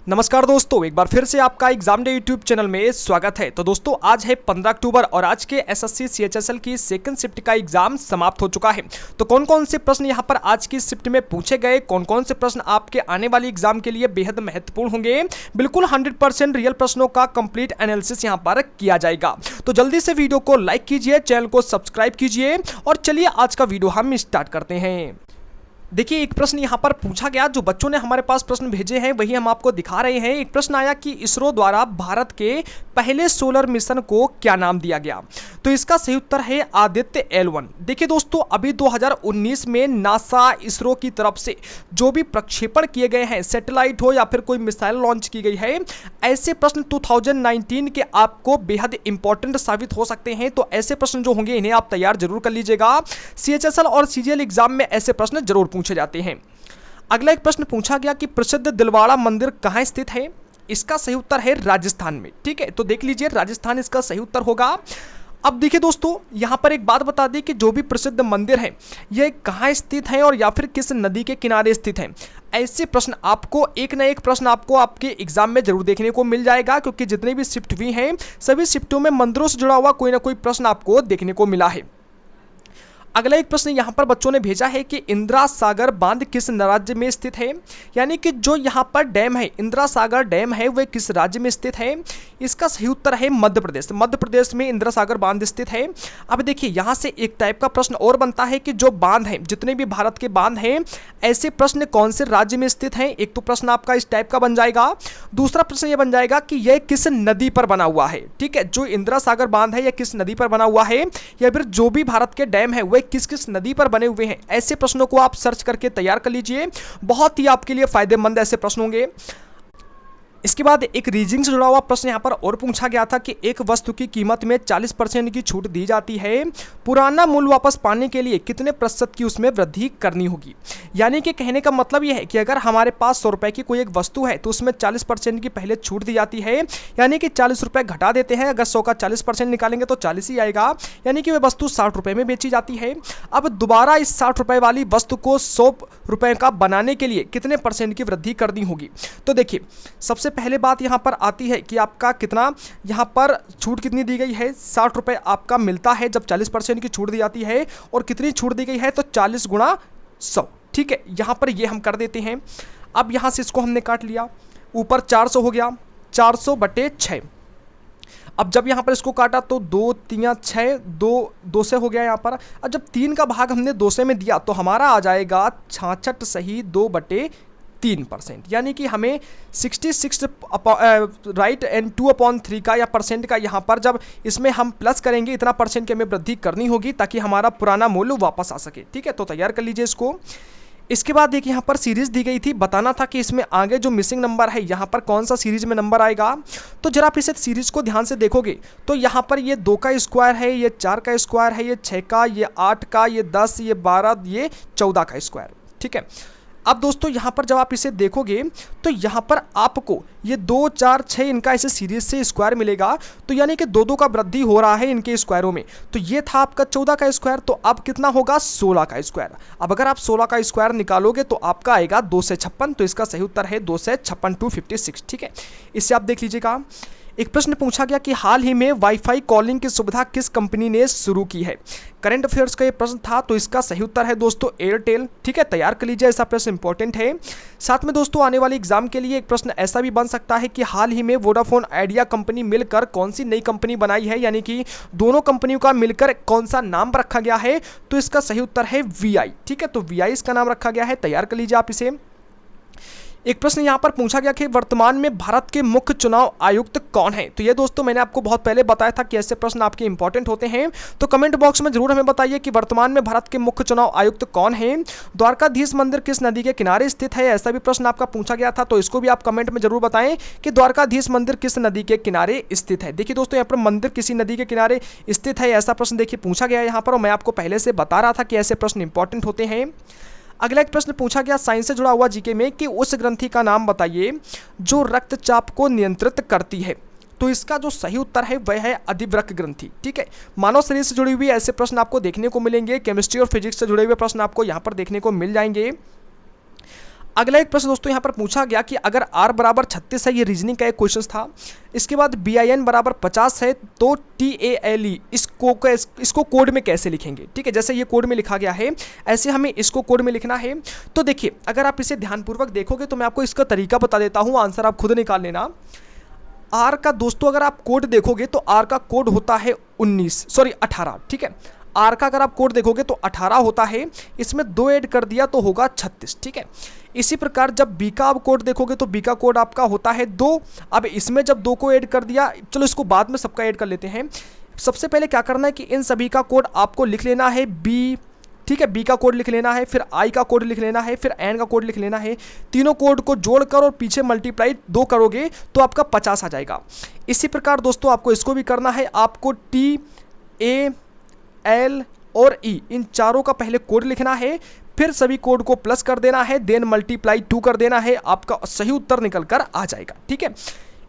नमस्कार दोस्तों, एक बार फिर से आपका एग्जाम डे यूट्यूब चैनल में स्वागत है। तो दोस्तों आज है 15 अक्टूबर और आज के एसएससी सीएचएसएल की सेकंड शिफ्ट का एग्जाम समाप्त हो चुका है। तो कौन कौन से प्रश्न यहां पर आज की शिफ्ट में पूछे गए, कौन कौन से प्रश्न आपके आने वाली एग्जाम के लिए बेहद महत्वपूर्ण होंगे, बिल्कुल 100% रियल प्रश्नों का कंप्लीट एनालिसिस यहां पर किया जाएगा। तो जल्दी से वीडियो को लाइक कीजिए, चैनल को सब्सक्राइब कीजिए और चलिए आज का वीडियो हम स्टार्ट करते हैं। देखिए एक प्रश्न यहाँ पर पूछा गया, जो बच्चों ने हमारे पास प्रश्न भेजे हैं वही हम आपको दिखा रहे हैं। एक प्रश्न आया कि इसरो द्वारा भारत के पहले सोलर मिशन को क्या नाम दिया गया। तो इसका सही उत्तर है आदित्य L1। देखिए दोस्तों, अभी 2019 में नासा इसरो की तरफ से जो भी प्रक्षेपण किए गए हैं, सैटेलाइट हो या फिर कोई मिसाइल लॉन्च की गई है, ऐसे प्रश्न 2019 के आपको बेहद इंपॉर्टेंट साबित हो सकते हैं। तो ऐसे प्रश्न जो होंगे इन्हें आप तैयार जरूर कर लीजिएगा। सीएचएसएल और सीजीएल एग्जाम में ऐसे प्रश्न जरूर पूछे जाते हैं। अगला एक प्रश्न पूछा गया कि प्रसिद्ध दिलवाड़ा मंदिर कहां स्थित है। इसका सही उत्तर है राजस्थान में। ठीक है, तो देख लीजिए राजस्थान इसका सही उत्तर होगा। अब देखिए दोस्तों, यहां पर एक बात बता दी कि जो भी प्रसिद्ध मंदिर है यह कहां स्थित है और या फिर किस नदी के किनारे स्थित है। ऐसे प्रश्न आपको एक ना एक प्रश्न आपको आपके एग्जाम में जरूर देखने को मिल जाएगा, क्योंकि जितने भी शिफ्ट हुई हैं सभी शिफ्टों में मंदिरों से जुड़ा हुआ कोई ना कोई प्रश्न आपको देखने को मिला है। अगला एक प्रश्न यहाँ पर बच्चों ने भेजा है कि इंदिरा सागर बांध किस राज्य में स्थित है। यानी कि जो यहाँ पर डैम है, इंदिरा सागर डैम है, वह किस राज्य में स्थित है। इसका सही उत्तर है मध्य प्रदेश। मध्य प्रदेश में इंदिरा सागर बांध स्थित है। अब देखिए यहाँ से एक टाइप का प्रश्न और बनता है कि जो बांध है, जितने भी भारत के बांध हैं, ऐसे प्रश्न कौन से राज्य में स्थित हैं। एक तो प्रश्न आपका इस टाइप का बन जाएगा। दूसरा प्रश्न यह बन जाएगा कि यह किस नदी पर बना हुआ है। ठीक है, जो इंदिरा सागर बांध है यह किस नदी पर बना हुआ है, या फिर जो भी भारत के डैम है वह किस किस नदी पर बने हुए हैं। ऐसे प्रश्नों को आप सर्च करके तैयार कर लीजिए, बहुत ही आपके लिए फायदेमंद ऐसे प्रश्न होंगे। इसके बाद एक रीजनिंग से जुड़ा हुआ प्रश्न यहाँ पर और पूछा गया था कि एक वस्तु की कीमत में 40% की छूट दी जाती है, पुराना मूल्य वापस पाने के लिए कितने प्रतिशत की उसमें वृद्धि करनी होगी। यानी कि कहने का मतलब यह है कि अगर हमारे पास 100 रुपये की कोई एक वस्तु है तो उसमें 40% की पहले छूट दी जाती है, यानी कि 40 रुपये घटा देते हैं। अगर 100 का 40% निकालेंगे तो 40 ही आएगा, यानी कि वह वस्तु 60 रुपये में बेची जाती है। अब दोबारा इस 60 रुपये वाली वस्तु को 100 रुपये का बनाने के लिए कितने % की वृद्धि करनी होगी। तो देखिए सबसे पहले बात यहां पर आती है कि आपका कितना यहां पर छूट कितनी दी गई है। 60 रुपये आपका मिलता है जब 40% की छूट दी जाती है, और कितनी छूट दी गई है तो 40 गुणा 100। ठीक है, यहां पर ये हम कर देते हैं। अब यहां से इसको हमने काट लिया, ऊपर 400 हो गया, 400/6। अब जब यहाँ पर इसको काटा तो 2 3 6, 2 से हो गया यहाँ पर। अब जब 3 का भाग हमने 2 से में दिया तो हमारा आ जाएगा 66 सही 2/3%। यानी कि हमें 66 राइट एंड 2/3 का या परसेंट का यहाँ पर जब इसमें हम प्लस करेंगे इतना % की हमें वृद्धि करनी होगी, ताकि हमारा पुराना मूल्य वापस आ सके। ठीक है, तो तैयार कर लीजिए इसको। इसके बाद देखिए यहाँ पर सीरीज दी गई थी, बताना था कि इसमें आगे जो मिसिंग नंबर है यहाँ पर कौन सा सीरीज में नंबर आएगा। तो जरा आप इसे सीरीज को ध्यान से देखोगे तो यहाँ पर ये 2 का स्क्वायर है, ये 4 का स्क्वायर है, ये 6 का, ये 8 का, ये 10, ये 12, ये 14 का स्क्वायर। ठीक है, अब दोस्तों यहाँ पर जब आप इसे देखोगे तो यहाँ पर आपको ये 2 4 6 इनका ऐसे सीरीज से स्क्वायर मिलेगा। तो यानी कि 2 का वृद्धि हो रहा है इनके स्क्वायरों में। तो ये था आपका 14 का स्क्वायर, तो अब कितना होगा 16 का स्क्वायर। अब अगर आप 16 का स्क्वायर निकालोगे तो आपका आएगा 2 से 56। तो इसका सही उत्तर है 2 से 56 256। ठीक है, इससे आप देख लीजिएगा। एक प्रश्न पूछा गया कि हाल ही में वाईफाई कॉलिंग की सुविधा किस कंपनी ने शुरू की है। करंट अफेयर्स का ये प्रश्न था, तो इसका सही उत्तर है दोस्तों एयरटेल। ठीक है, तैयार कर लीजिए, ऐसा प्रश्न इंपॉर्टेंट है। साथ में दोस्तों आने वाले एग्जाम के लिए एक प्रश्न ऐसा भी बन सकता है कि हाल ही में वोडाफोन आइडिया कंपनी मिलकर कौन सी नई कंपनी बनाई है। यानी कि दोनों कंपनियों का मिलकर कौन सा नाम रखा गया है। तो इसका सही उत्तर है VI। ठीक है, तो VI इसका नाम रखा गया है, तैयार कर लीजिए आप इसे। एक प्रश्न यहाँ पर पूछा गया कि वर्तमान में भारत के मुख्य चुनाव आयुक्त कौन है। तो ये दोस्तों मैंने आपको बहुत पहले बताया था कि ऐसे प्रश्न आपके इंपॉर्टेंट होते हैं। तो कमेंट बॉक्स में जरूर हमें बताइए कि वर्तमान में भारत के मुख्य चुनाव आयुक्त कौन है। द्वारकाधीश मंदिर किस नदी के किनारे स्थित है, ऐसा भी प्रश्न आपका पूछा गया था। तो इसको भी आप कमेंट में जरूर बताएं कि द्वारकाधीश मंदिर किस नदी के किनारे स्थित है। देखिए दोस्तों यहाँ पर मंदिर किसी नदी के किनारे स्थित है, ऐसा प्रश्न देखिए पूछा गया है यहाँ पर, और मैं आपको पहले से बता रहा था कि ऐसे प्रश्न इंपॉर्टेंट होते हैं। अगला एक प्रश्न पूछा गया साइंस से जुड़ा हुआ जीके में कि उस ग्रंथि का नाम बताइए जो रक्तचाप को नियंत्रित करती है। तो इसका जो सही उत्तर है वह है अधिवृक्क ग्रंथि। ठीक है, मानव शरीर से जुड़ी हुई ऐसे प्रश्न आपको देखने को मिलेंगे, केमिस्ट्री और फिजिक्स से जुड़े हुए प्रश्न आपको यहाँ पर देखने को मिल जाएंगे। अगला एक प्रश्न दोस्तों यहाँ पर पूछा गया कि अगर r बराबर 36 है, ये रीजनिंग का एक क्वेश्चन था। इसके बाद bin बराबर 50 है तो TALE इसको कोड में कैसे लिखेंगे। ठीक है, जैसे ये कोड में लिखा गया है ऐसे हमें इसको कोड में लिखना है। तो देखिए अगर आप इसे ध्यानपूर्वक देखोगे तो मैं आपको इसका तरीका बता देता हूँ, आंसर आप खुद निकाल लेना। आर का दोस्तों अगर आप कोड देखोगे तो आर का कोड होता है 18। ठीक है, आर का अगर आप कोड देखोगे तो 18 होता है, इसमें 2 ऐड कर दिया तो होगा 36। ठीक है, इसी प्रकार जब बी का आप कोड देखोगे तो बी का कोड आपका होता है 2। अब इसमें जब 2 को ऐड कर दिया, चलो इसको बाद में सबका ऐड कर लेते हैं। सबसे पहले क्या करना है कि इन सभी का कोड आपको लिख लेना है बी। ठीक है, बी का कोड लिख लेना है, फिर आई का कोड लिख लेना है, फिर एन का कोड लिख लेना है। तीनों कोड को जोड़कर और पीछे मल्टीप्लाई 2 करोगे तो आपका 50 आ जाएगा। इसी प्रकार दोस्तों आपको इसको भी करना है, आपको टी ए एल और ई इन चारों का पहले कोड लिखना है, फिर सभी कोड को प्लस कर देना है, देन मल्टीप्लाई 2 कर देना है, आपका सही उत्तर निकल कर आ जाएगा। ठीक है,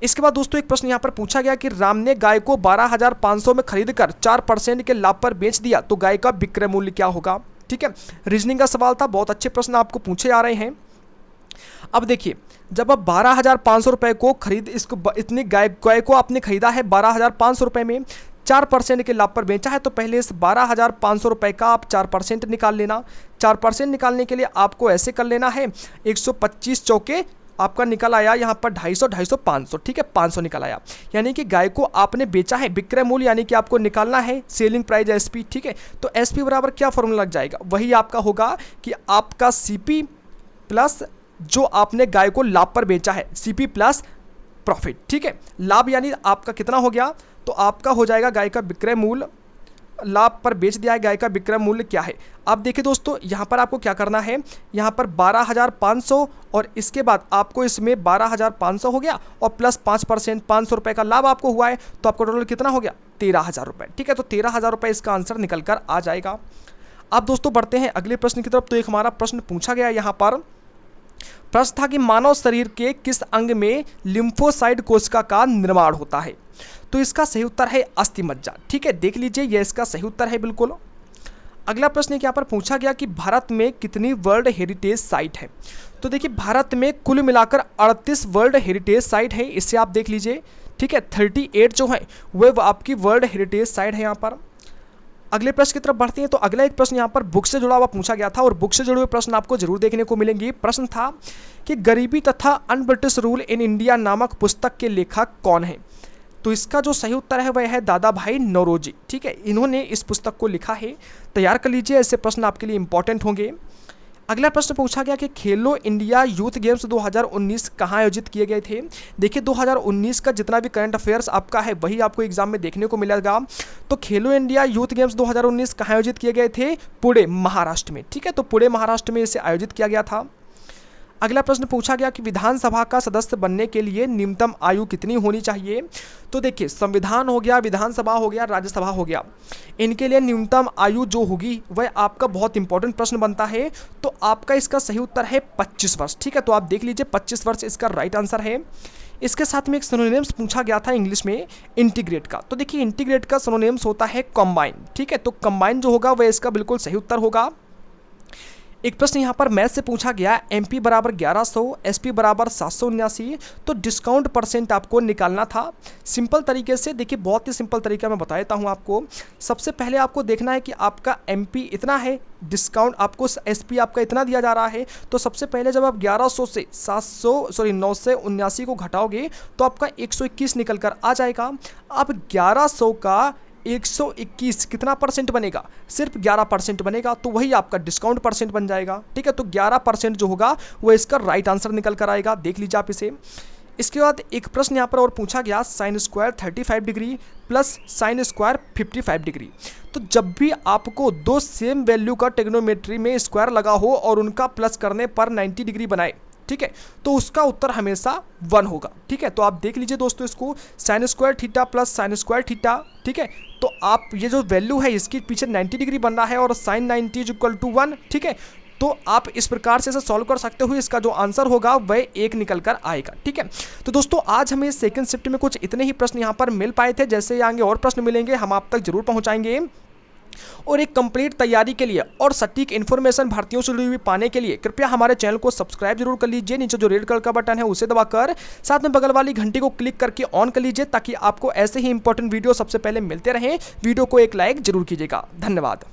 इसके बाद दोस्तों एक प्रश्न यहाँ पर पूछा गया कि राम ने गाय को 12,500 में खरीदकर 4% के लाभ पर बेच दिया तो गाय का विक्रय मूल्य क्या होगा। ठीक है, रीजनिंग का सवाल था, बहुत अच्छे प्रश्न आपको पूछे जा रहे हैं। अब देखिए जब आप 12,500 रुपये को खरीद इसको इतनी गाय को आपने खरीदा है 12,500 रुपये में, 4% के लाभ पर बेचा है, तो पहले इस 12,500 रुपये का आप 4% निकाल लेना। 4% निकालने के लिए आपको ऐसे कर लेना है, 125 चौके आपका निकल आया यहाँ पर 250, 250, 500। ठीक है, 500 निकल आया, यानी कि गाय को आपने बेचा है, विक्रय मूल्य यानी कि आपको निकालना है सेलिंग प्राइस एसपी। ठीक है, तो एसपी बराबर क्या फॉर्मूला लग जाएगा, वही आपका होगा कि आपका सीपी प्लस जो आपने गाय को लाभ पर बेचा है, सीपी प्लस प्रॉफिट। ठीक है, लाभ यानी आपका कितना हो गया, तो आपका हो जाएगा गाय का विक्रय मूल्य, लाभ पर बेच दिया है, गाय का विक्रय मूल्य क्या है। अब देखिए दोस्तों यहाँ पर आपको क्या करना है, यहाँ पर 12,500 और इसके बाद आपको इसमें 12,500 हो गया और प्लस 5% 500 रुपये का लाभ आपको हुआ है, तो आपका टोटल कितना हो गया 13,000 रुपये। ठीक है, तो 13,000 रुपये इसका आंसर निकल कर आ जाएगा। अब दोस्तों बढ़ते हैं अगले प्रश्न की तरफ। तो एक हमारा प्रश्न पूछा गया यहाँ पर, प्रश्न था कि मानव शरीर के किस अंग में लिम्फोसाइट कोशिका का निर्माण होता है। तो इसका सही उत्तर है अस्थिमज्जा। ठीक है, देख लीजिए यह इसका सही उत्तर है बिल्कुल। अगला प्रश्न यहाँ पर पूछा गया कि भारत में कितनी वर्ल्ड हेरिटेज साइट है। तो देखिए भारत में कुल मिलाकर 38 वर्ल्ड हेरिटेज साइट है, इससे आप देख लीजिए। ठीक है, 38 जो है वह आपकी वर्ल्ड हेरिटेज साइट है यहाँ पर। अगले प्रश्न की तरफ बढ़ते हैं। तो अगला एक प्रश्न यहाँ पर बुक से जुड़ा हुआ पूछा गया था और बुक से जुड़े हुए प्रश्न आपको जरूर देखने को मिलेंगे। प्रश्न था कि गरीबी तथा अनब्रिटिश रूल इन इंडिया नामक पुस्तक के लेखक कौन है। तो इसका जो सही उत्तर है वह है दादा भाई नौरोजी। ठीक है, इन्होंने इस पुस्तक को लिखा है, तैयार कर लीजिए, ऐसे प्रश्न आपके लिए इंपॉर्टेंट होंगे। अगला प्रश्न पूछा गया कि खेलो इंडिया यूथ गेम्स 2019 कहाँ आयोजित किए गए थे। देखिए 2019 का जितना भी करंट अफेयर्स आपका है वही आपको एग्जाम में देखने को मिलेगा। तो खेलो इंडिया यूथ गेम्स 2019 कहाँ आयोजित किए गए थे, पुणे महाराष्ट्र में। ठीक है, तो पुणे महाराष्ट्र में इसे आयोजित किया गया था। अगला प्रश्न पूछा गया कि विधानसभा का सदस्य बनने के लिए न्यूनतम आयु कितनी होनी चाहिए। तो देखिए संविधान हो गया, विधानसभा हो गया, राज्यसभा हो गया, इनके लिए न्यूनतम आयु जो होगी वह आपका बहुत इंपॉर्टेंट प्रश्न बनता है। तो आपका इसका सही उत्तर है 25 वर्ष। ठीक है, तो आप देख लीजिए 25 वर्ष इसका राइट आंसर है। इसके साथ में एक सिनोनिम्स पूछा गया था इंग्लिश में इंटीग्रेट का। तो देखिए इंटीग्रेट का सिनोनिम्स होता है कंबाइन। ठीक है, तो कंबाइन जो होगा वह इसका बिल्कुल सही उत्तर होगा। एक प्रश्न यहाँ पर मैथ से पूछा गया, एमपी बराबर 1100, एसपी बराबर 779, तो डिस्काउंट परसेंट आपको निकालना था। सिंपल तरीके से देखिए, बहुत ही सिंपल तरीका मैं बता देता हूँ आपको। सबसे पहले आपको देखना है कि आपका एमपी इतना है, डिस्काउंट आपको एसपी आपका इतना दिया जा रहा है। तो सबसे पहले जब आप 1100 से 979 को घटाओगे तो आपका 121 निकल कर आ जाएगा। अब 1100 का 121 कितना परसेंट बनेगा, सिर्फ 11% बनेगा, तो वही आपका डिस्काउंट परसेंट बन जाएगा। ठीक है, तो 11% जो होगा वो इसका राइट आंसर निकल कर आएगा, देख लीजिए आप इसे। इसके बाद एक प्रश्न यहाँ पर और पूछा गया, sine square 35 degree plus sine square 55 degree. तो जब भी आपको दो सेम वैल्यू का ट्रिग्नोमेट्री में स्क्वायर लगा हो और उनका प्लस करने पर 90 डिग्री बनाए, ठीक है, तो उसका उत्तर हमेशा 1 होगा। ठीक है, तो आप देख लीजिए दोस्तों इसको, sine square theta plus sine square theta. ठीक है, तो आप ये जो वैल्यू है इसके पीछे 90 डिग्री बन रहा है और साइन 90 इज इक्वल टू 1। ठीक है, तो आप इस प्रकार से इसे सॉल्व कर सकते हो, इसका जो आंसर होगा वह 1 निकल कर आएगा। ठीक है, तो दोस्तों आज हमें सेकंड शिफ्ट में कुछ इतने ही प्रश्न यहाँ पर मिल पाए थे, जैसे आगे और प्रश्न मिलेंगे हम आप तक जरूर पहुँचाएंगे। और एक कंप्लीट तैयारी के लिए और सटीक इन्फॉर्मेशन भर्तियों से जुड़ी हुई पाने के लिए कृपया हमारे चैनल को सब्सक्राइब जरूर कर लीजिए। नीचे जो रेड कलर का बटन है उसे दबाकर साथ में बगल वाली घंटी को क्लिक करके ऑन कर लीजिए ताकि आपको ऐसे ही इंपॉर्टेंट वीडियो सबसे पहले मिलते रहें। वीडियो को एक लाइक जरूर कीजिएगा। धन्यवाद।